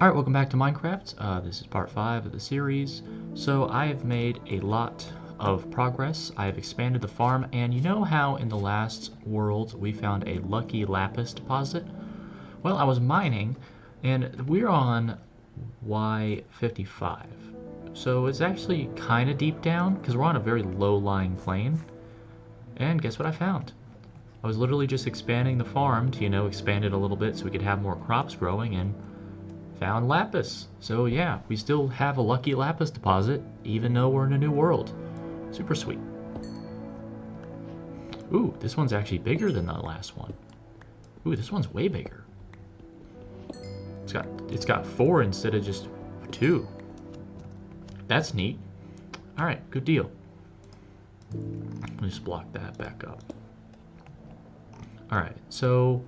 Alright, welcome back to Minecraft. This is part 5 of the series. So I have made a lot of progress. I have expanded the farm, and you know how in the last world we found a lucky lapis deposit? Well, I was mining, and we're on Y55. So it's actually kind of deep down, because we're on a very low-lying plain. And guess what I found? I was literally just expanding the farm to, expand it a little bit so we could have more crops growing, and found lapis. So yeah, we still have a lucky lapis deposit, even though we're in a new world. Super sweet. Ooh, this one's actually bigger than the last one. Ooh, this one's way bigger. It's got 4 instead of just 2. That's neat. Alright, good deal. Let me just block that back up. Alright, so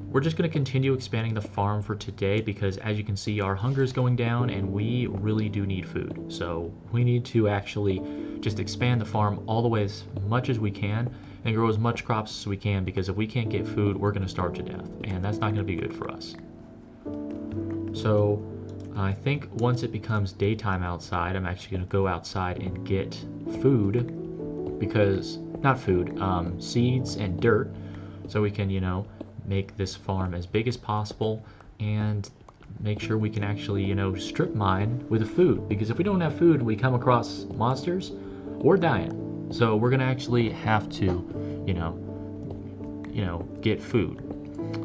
we're just going to continue expanding the farm for today because, as you can see, our hunger is going down and we really do need food. So we need to actually just expand the farm all the way as much as we can and grow as much crops as we can, because if we can't get food, we're going to starve to death, and that's not going to be good for us. So I think once it becomes daytime outside, I'm actually going to go outside and get food, because, not food, seeds and dirt, so we can, make this farm as big as possible and make sure we can actually, strip mine with the food. Because if we don't have food and we come across monsters, we're dying. So we're gonna actually have to, get food,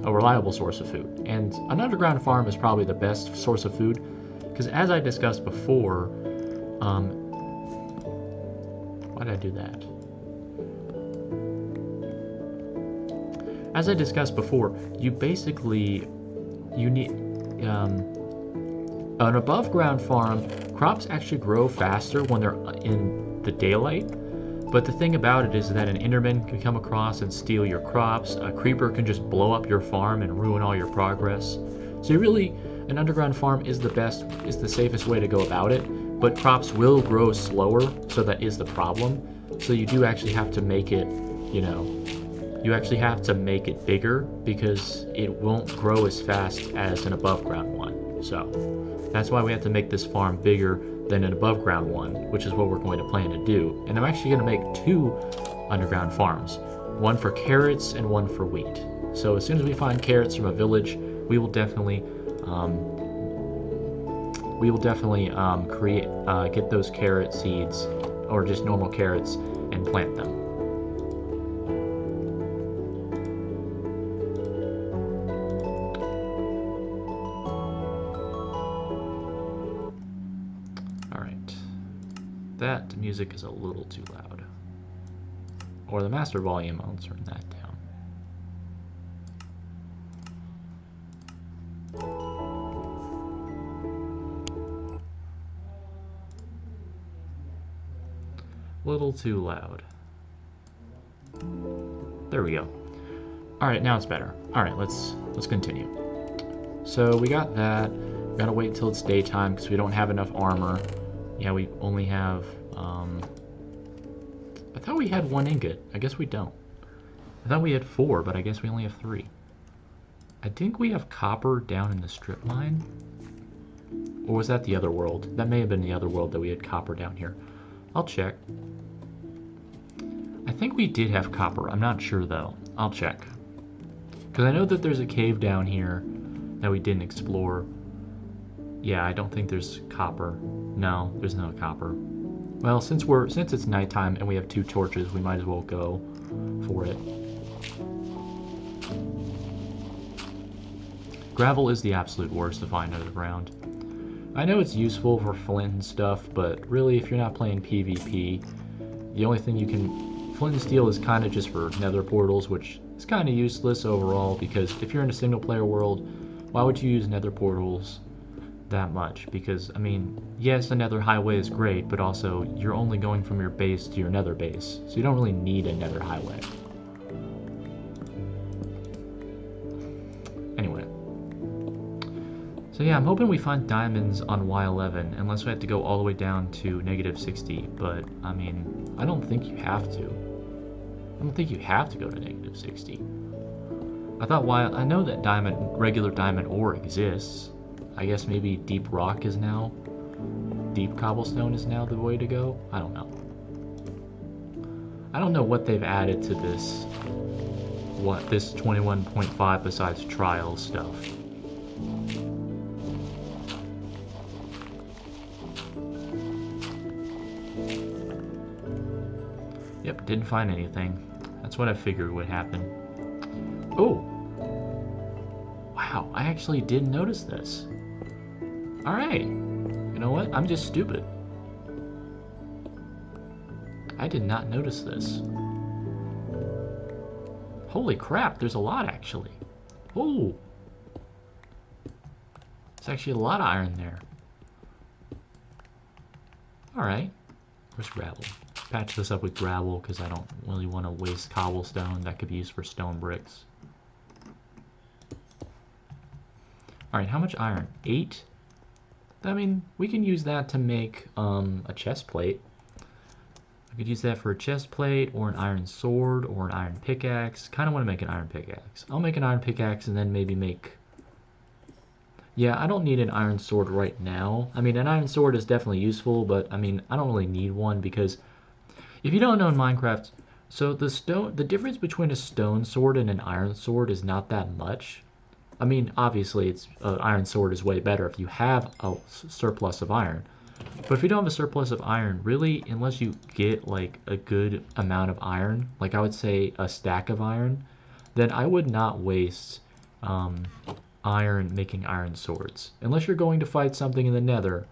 a reliable source of food. And an underground farm is probably the best source of food, because as I discussed before, why did I do that? As I discussed before, you need an above ground farm. Crops actually grow faster when they're in the daylight, but the thing about it is that an enderman can come across and steal your crops. A creeper can just blow up your farm and ruin all your progress. So an underground farm is the safest way to go about it, but crops will grow slower, so that is the problem. So you do actually have to make it, you actually have to make it bigger, because it won't grow as fast as an above ground one. So that's why we have to make this farm bigger than an above ground one, which is what we're going to plan to do. And I'm actually going to make 2 underground farms, one for carrots and one for wheat. So as soon as we find carrots from a village, we will definitely get those carrot seeds, or just normal carrots, and plant them. That music is a little too loud. Or the master volume, I'll turn that down. Little too loud. There we go. Alright, now it's better. Alright, let's continue. So we got that. We gotta wait until it's daytime because we don't have enough armor. Yeah, we only have, I thought we had 1 ingot. I guess we don't. I thought we had 4, but I guess we only have 3. I think we have copper down in the strip mine. Or was that the other world? That may have been the other world that we had copper down here. I'll check. I think we did have copper. I'm not sure, though. I'll check. Because I know that there's a cave down here that we didn't explore. Yeah, I don't think there's copper. No, there's no copper. Well, since it's nighttime and we have 2 torches, we might as well go for it. Gravel is the absolute worst to find underground. I know it's useful for flint and stuff, but really, if you're not playing PvP, the only thing you can... Flint and steel is kind of just for nether portals, which is kind of useless overall, because if you're in a single player world, why would you use nether portals that much? Because, I mean, yes, the nether highway is great, but also you're only going from your base to your nether base, so you don't really need a nether highway. Anyway. So yeah, I'm hoping we find diamonds on Y11, unless we have to go all the way down to -60, but, I mean, I don't think you have to. I don't think you have to go to -60. I know that regular diamond ore exists. I guess maybe deep rock is now, deep cobblestone is now the way to go. I don't know. I don't know what they've added to this, this 21.5 besides trial stuff. Yep, didn't find anything. That's what I figured would happen. Oh! Wow, I actually didn't notice this. Alright. You know what? I'm just stupid. I did not notice this. Holy crap, there's a lot actually. Oh! There's actually a lot of iron there. Alright. Where's gravel? Patch this up with gravel because I don't really want to waste cobblestone that could be used for stone bricks. Alright, how much iron? 8? I mean, we can use that to make a chest plate. I could use that for a chest plate or an iron sword or an iron pickaxe. Kind of want to make an iron pickaxe. I'll make an iron pickaxe and then maybe make... Yeah, I don't need an iron sword right now. I mean, an iron sword is definitely useful, but I mean, I don't really need one because if you don't know in Minecraft, so the difference between a stone sword and an iron sword is not that much. I mean, obviously, it's iron sword is way better if you have a surplus of iron. But if you don't have a surplus of iron, really, unless you get like a good amount of iron, like I would say a stack of iron, then I would not waste iron making iron swords. Unless you're going to fight something in the Nether,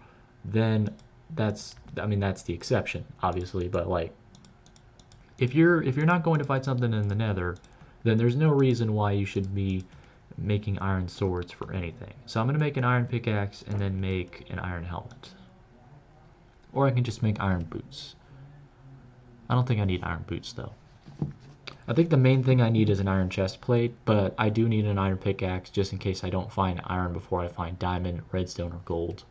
then that's the exception, obviously. But like, if you're not going to fight something in the Nether, then there's no reason why you should be making iron swords for anything. So I'm gonna make an iron pickaxe and then make an iron helmet. Or I can just make iron boots. I don't think I need iron boots though. I think the main thing I need is an iron chest plate, but I do need an iron pickaxe just in case I don't find iron before I find diamond, redstone, or gold.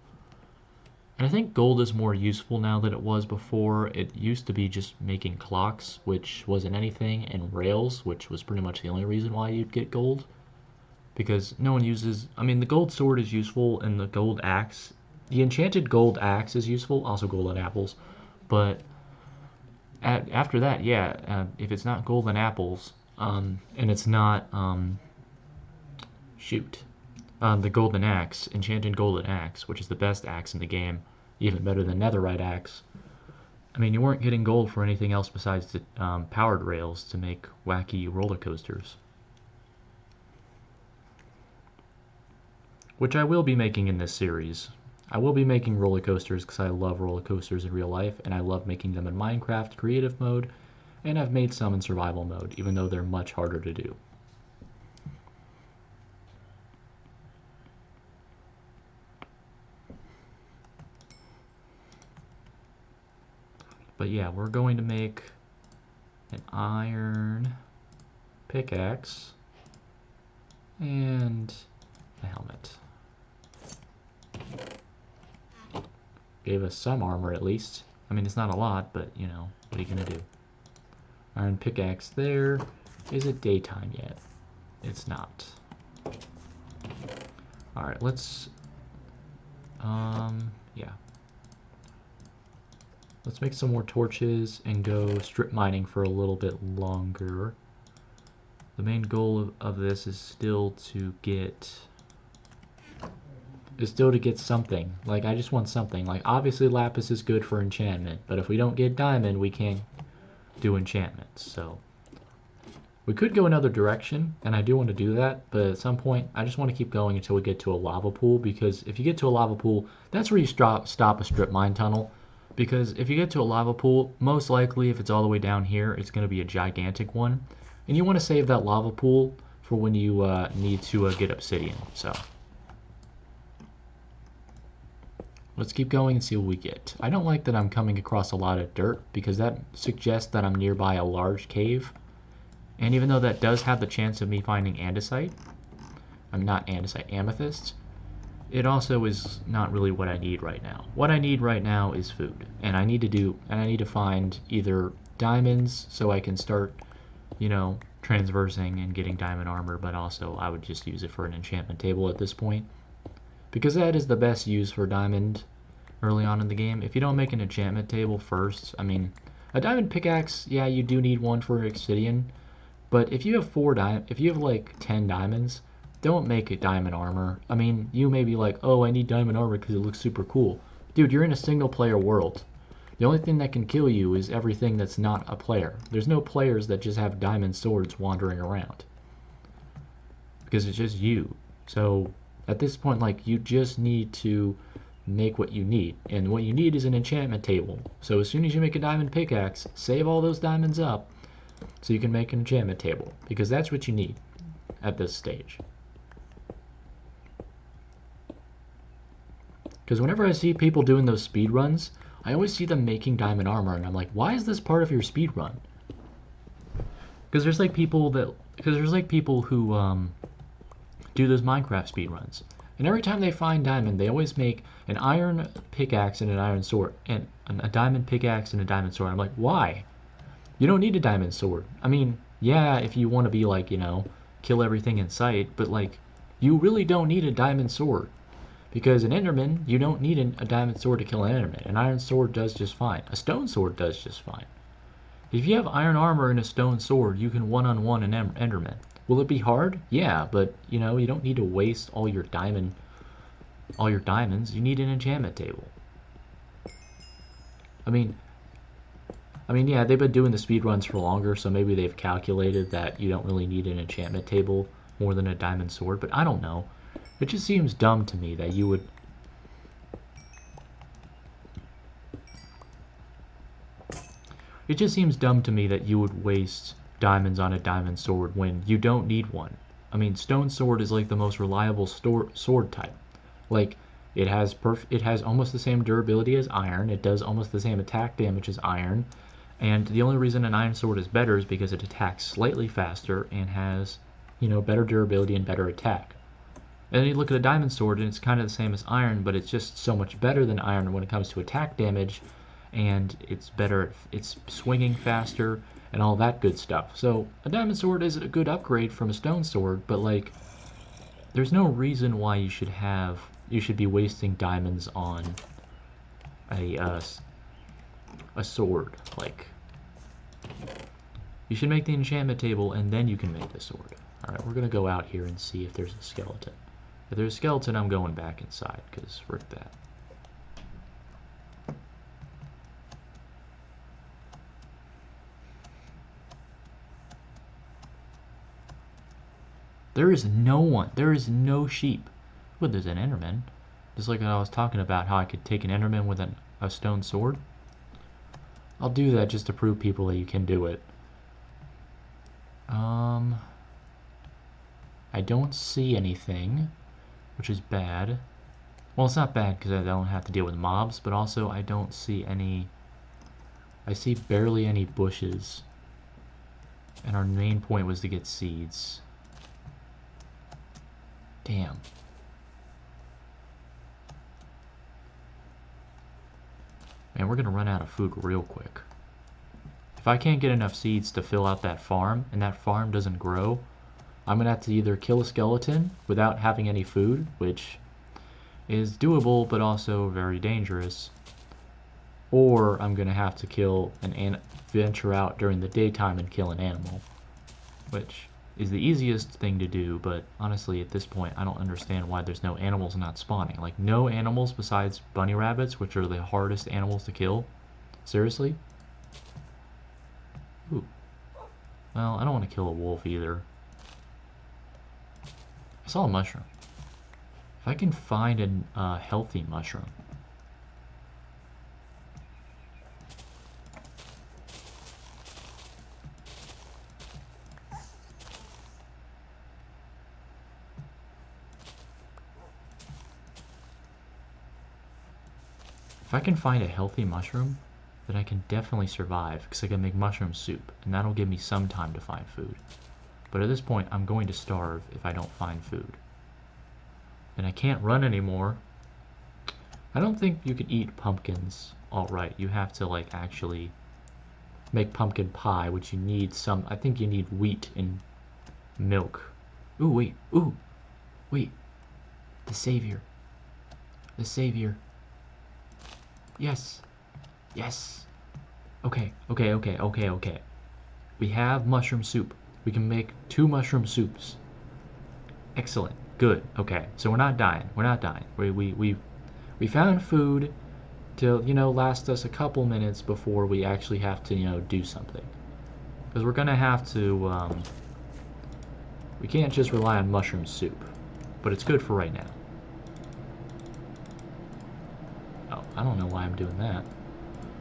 And I think gold is more useful now than it was before. It used to be just making clocks, which wasn't anything, and rails, which was pretty much the only reason why you'd get gold. Because no one uses... I mean, the gold sword is useful, and the gold axe... The enchanted gold axe is useful, also golden apples, but after that, yeah, if it's not golden apples, and it's not, the golden axe, enchanted golden axe, which is the best axe in the game, even better than netherite axe, I mean, you weren't getting gold for anything else besides the powered rails to make wacky roller coasters. Which I will be making in this series. I will be making roller coasters because I love roller coasters in real life, and I love making them in Minecraft creative mode, and I've made some in survival mode, even though they're much harder to do. But yeah, we're going to make an iron pickaxe and a helmet. Gave us some armor at least. I mean, it's not a lot, but you know, what are you gonna do? Iron pickaxe there. Is it daytime yet? It's not. Alright, let's yeah. Let's make some more torches and go strip mining for a little bit longer. The main goal of this is still to get something. Like, I just want something. Like, obviously lapis is good for enchantment, but if we don't get diamond, we can't do enchantments. So we could go another direction, and I do want to do that, but at some point I just want to keep going until we get to a lava pool, because if you get to a lava pool, that's where you stop a strip mine tunnel. Because if you get to a lava pool, most likely if it's all the way down here, it's going to be a gigantic one, and you want to save that lava pool for when you need to get obsidian. So let's keep going and see what we get. I don't like that I'm coming across a lot of dirt, because that suggests that I'm nearby a large cave. And even though that does have the chance of me finding andesite, amethyst, it also is not really what I need right now. What I need right now is food. And I need to find either diamonds so I can start, you know, transversing and getting diamond armor, but also I would just use it for an enchantment table at this point. because that is the best use for diamond early on in the game. If you don't make an enchantment table first, I mean, a diamond pickaxe, yeah, you do need one for obsidian, but if you have if you have like 10 diamonds, don't make a diamond armor. I mean, you may be like, oh, I need diamond armor because it looks super cool. Dude, you're in a single player world. The only thing that can kill you is everything that's not a player. There's no players that just have diamond swords wandering around, because it's just you. So at this point, like, you just need to make what you need, and what you need is an enchantment table. So as soon as you make a diamond pickaxe, save all those diamonds up so you can make an enchantment table, because that's what you need at this stage. Because whenever I see people doing those speed runs, I always see them making diamond armor, and I'm like, why is this part of your speed run? Because there's like people who do those Minecraft speed runs, and every time they find diamond, they always make an iron pickaxe and an iron sword, and a diamond pickaxe and a diamond sword. I'm like, why? You don't need a diamond sword. I mean, yeah, if you want to be like, you know, kill everything in sight, but like, you really don't need a diamond sword. Because an Enderman, you don't need a diamond sword to kill an Enderman. An iron sword does just fine. A stone sword does just fine. If you have iron armor and a stone sword, you can one-on-one an Enderman. Will it be hard? Yeah, but you know, you don't need to waste all your diamonds. You need an enchantment table. I mean, yeah, they've been doing the speed runs for longer, so maybe they've calculated that you don't really need an enchantment table more than a diamond sword, but I don't know. It just seems dumb to me that you would... It just seems dumb to me that you would waste diamonds on a diamond sword when you don't need one. I mean, stone sword is like the most reliable sword type. Like, it has almost the same durability as iron, it does almost the same attack damage as iron, and the only reason an iron sword is better is because it attacks slightly faster and has, you know, better durability and better attack. And then you look at a diamond sword and it's kind of the same as iron, but it's just so much better than iron when it comes to attack damage, and it's better, it's swinging faster and all that good stuff. So a diamond sword is a good upgrade from a stone sword, but like, there's no reason why you should be wasting diamonds on a sword. Like, you should make the enchantment table and then you can make the sword. Alright, we're gonna go out here and see if there's a skeleton. If there's a skeleton, I'm going back inside, because frick that. There is no one. There is no sheep. But there's an Enderman. Just like I was talking about how I could take an Enderman with a stone sword. I'll do that just to prove people that you can do it. I don't see anything, which is bad. Well, it's not bad because I don't have to deal with mobs, but also I don't see any... I see barely any bushes. And our main point was to get seeds. Damn. Man, we're gonna run out of food real quick. If I can't get enough seeds to fill out that farm, and that farm doesn't grow, I'm gonna have to either kill a skeleton without having any food, which is doable but also very dangerous, or I'm gonna have to venture out during the daytime and kill an animal, which is the easiest thing to do, but honestly at this point I don't understand why there's no animals not spawning. Like, no animals besides bunny rabbits, which are the hardest animals to kill? Seriously? Ooh. Well, I don't want to kill a wolf either. I saw a mushroom. If I can find a healthy mushroom. If I can find a healthy mushroom, then I can definitely survive, because I can make mushroom soup, and that'll give me some time to find food. But at this point, I'm going to starve if I don't find food. And I can't run anymore. I don't think you can eat pumpkins outright. You have to, like, actually make pumpkin pie, which you need I think you need wheat and milk. Ooh, wait. Ooh, wait. The savior. The savior. Yes. Yes. Okay, okay, okay, okay, okay. We have mushroom soup. We can make 2 mushroom soups. Excellent. Good. Okay. So we're not dying. We're not dying. We found food to, last us a couple minutes before we actually have to, do something. Because we're going to have to, we can't just rely on mushroom soup. But it's good for right now. Oh, I don't know why I'm doing that.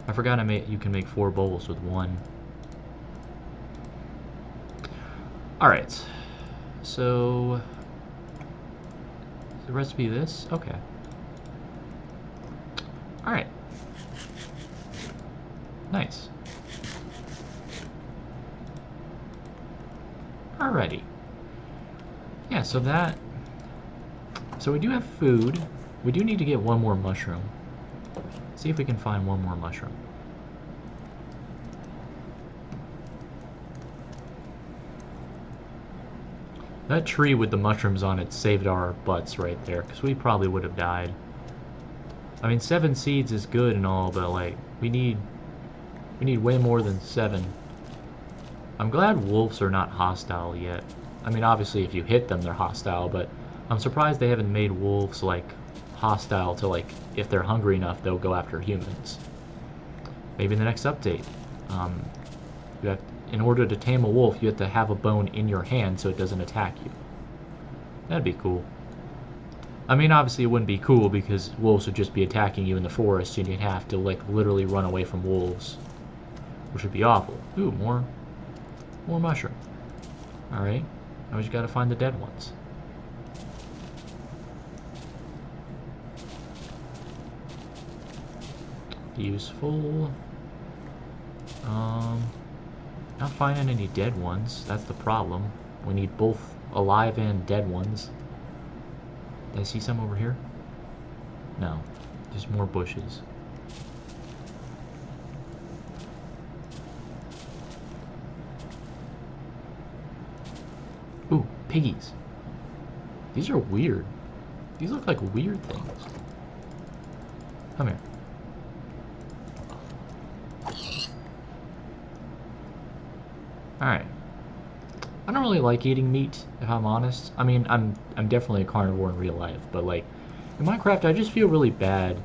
I forgot you can make 4 bowls with 1. Alright. So... is the recipe this? Okay. Alright. Nice. Alrighty. Yeah, so that... so we do have food. We do need to get 1 more mushroom. See if we can find 1 more mushroom. That tree with the mushrooms on it saved our butts right there, because we probably would have died. I mean, 7 seeds is good and all, but like, we need way more than 7. I'm glad wolves are not hostile yet. I mean, obviously if you hit them, they're hostile, but I'm surprised they haven't made wolves, like, hostile to, like, if they're hungry enough, they'll go after humans. Maybe in the next update. In order to tame a wolf, you have to have a bone in your hand so it doesn't attack you. That'd be cool. I mean, obviously it wouldn't be cool because wolves would just be attacking you in the forest and you'd have to, like, literally run away from wolves. Which would be awful. Ooh, more mushroom. Alright. Now we just gotta find the dead ones. Useful. Not finding any dead ones. That's the problem. We need both alive and dead ones. Did I see some over here? No. Just more bushes. Ooh, piggies. These are weird. These look like weird things. Come here. Alright. I don't really like eating meat, if I'm honest. I mean, I'm definitely a carnivore in real life, but like in Minecraft I just feel really bad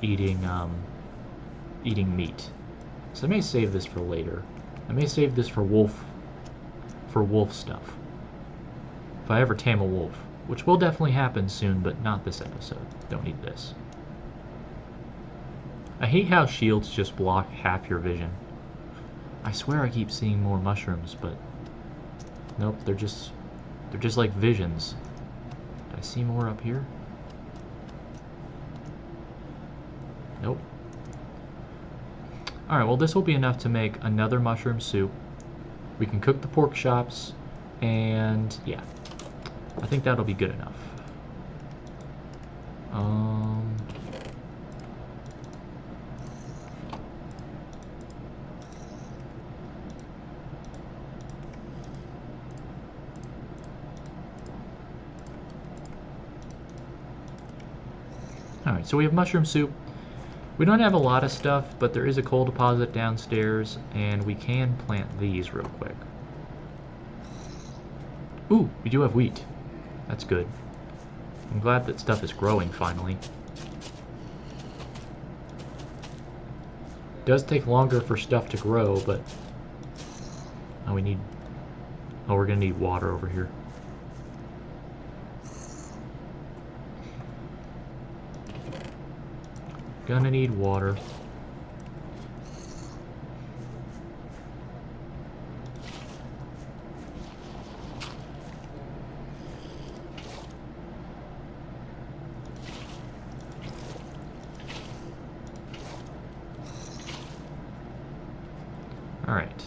eating meat. So I may save this for later. I may save this for wolf stuff. If I ever tame a wolf, which will definitely happen soon, but not this episode. Don't need this. I hate how shields just block half your vision. I swear I keep seeing more mushrooms, but nope, they're just like visions. Did I see more up here? Nope. Alright, well this will be enough to make another mushroom soup. We can cook the pork chops, and yeah, I think that'll be good enough. Alright, so we have mushroom soup. We don't have a lot of stuff, but there is a coal deposit downstairs, and we can plant these real quick. Ooh, we do have wheat. That's good. I'm glad that stuff is growing finally. It does take longer for stuff to grow, but... oh, we're gonna need water over here. Gonna need water. All right.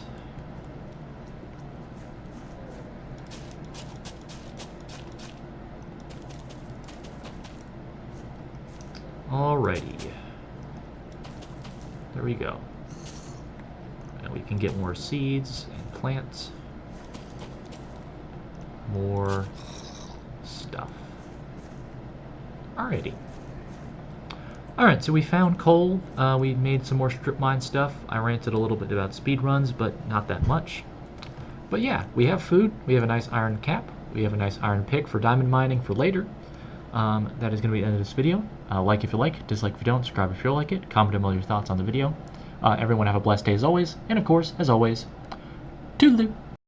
Alrighty. There we go. And we can get more seeds and plants. More stuff. Alrighty. Alright, so we found coal. We made some more strip mine stuff. I ranted a little bit about speed runs, but not that much. But yeah, we have food. We have a nice iron cap. We have a nice iron pick for diamond mining for later. That is going to be the end of this video. Like if you like, dislike if you don't, subscribe if you like it, comment down below your thoughts on the video. Everyone have a blessed day as always, and of course, as always, toodaloo!